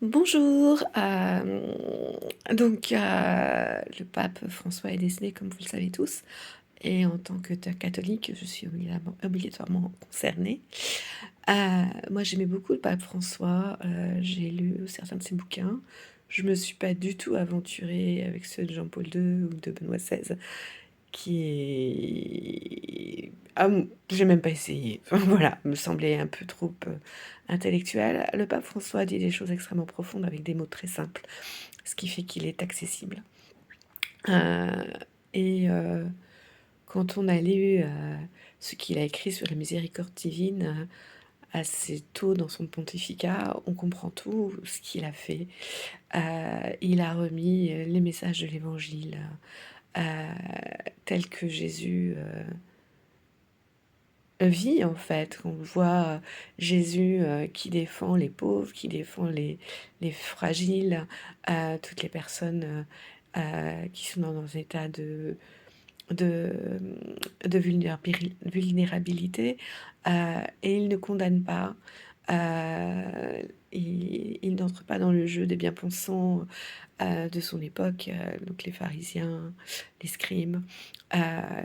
Bonjour, le pape François est décédé comme vous le savez tous et en tant que catholique, je suis obligatoirement concernée. Moi j'aimais beaucoup le pape François, j'ai lu certains de ses bouquins. Je me suis pas du tout aventurée avec ceux de Jean-Paul II ou de Benoît XVI qui est j'ai même pas essayé. Enfin voilà, me semblait un peu trop, intellectuel. Le pape François dit des choses extrêmement profondes avec des mots très simples, ce qui fait qu'il est accessible. Heu et Quand on a lu, ce qu'il a écrit sur la miséricorde divine, assez tôt dans son pontificat, on comprend tout ce qu'il a fait. Il a remis, les messages de l'Évangile, heu, tels que Jésus, vit en fait. On voit, Jésus, qui défend les pauvres, qui défend les fragiles, toutes les personnes, qui sont dans un état de, de vulnérabilité, et il ne condamne pas, il n'entre pas dans le jeu des bien-pensants, de son époque, donc les pharisiens, les scribes, heu,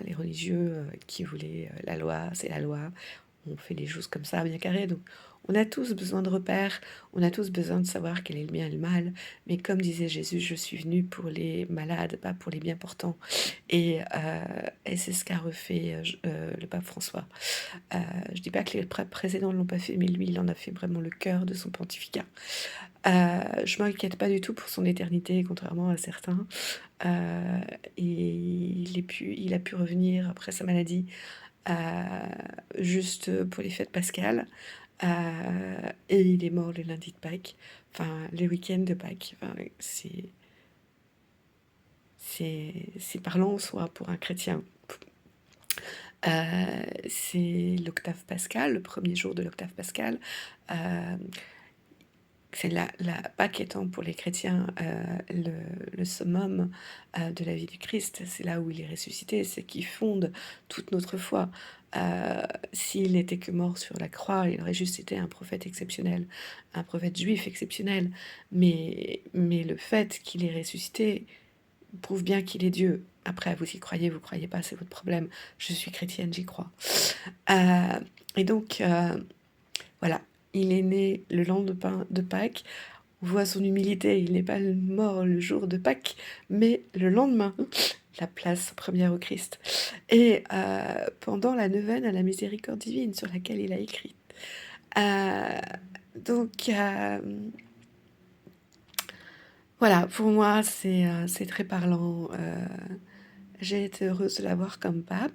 les religieux, qui voulaient, la loi, c'est la loi. On fait des choses comme ça bien carrées, donc on a tous besoin de repères, on a tous besoin de savoir quel est le bien et le mal, mais comme disait Jésus: «Je suis venu pour les malades, pas pour les bien portants». Et c'est ce qu'a refait, le pape François. Heu, je dis pas que les papes précédents ne l'ont pas fait, mais lui, il en a fait vraiment le cœur de son pontificat. Je m'inquiète pas du tout pour son éternité, contrairement à certains. Et il a pu revenir après sa maladie, juste pour les fêtes pascales, heu et il est mort le lundi de Pâques, enfin le week-end de Pâques. Enfin, c'est parlant en soi pour un chrétien. C'est l'octave pascale, le premier jour de l'octave pascale. Hem, c'est la Pâques étant pour les chrétiens, le summum, de la vie du Christ. C'est là où il est ressuscité, c'est qui fonde toute notre foi. S'il n'était que mort sur la croix, il aurait juste été un prophète exceptionnel, un prophète juif exceptionnel. Mais le fait qu'il est ressuscité prouve bien qu'il est Dieu. Après, vous croyez pas, c'est votre problème. Je suis chrétienne, j'y crois. Heu et donc voilà, il est né le lendemain de Pâques. On voit son humilité, il n'est pas mort le jour de Pâques, mais le lendemain, la place première au Christ et pendant la neuvaine à la miséricorde divine sur laquelle il a écrit. Heu, donc voilà, pour moi, c'est très parlant, j'ai été heureuse de l'avoir comme pape.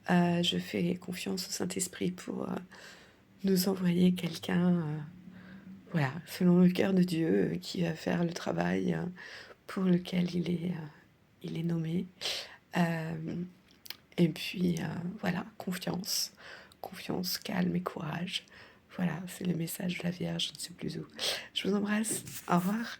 Je fais confiance au Saint-Esprit pour, nous envoyer quelqu'un, voilà, selon le cœur de Dieu, qui va faire le travail, pour lequel il est nommé. Hem et puis, voilà, confiance, confiance, calme et courage. Voilà, c'est le message de la Vierge, je ne sais plus où. Je vous embrasse. Au revoir.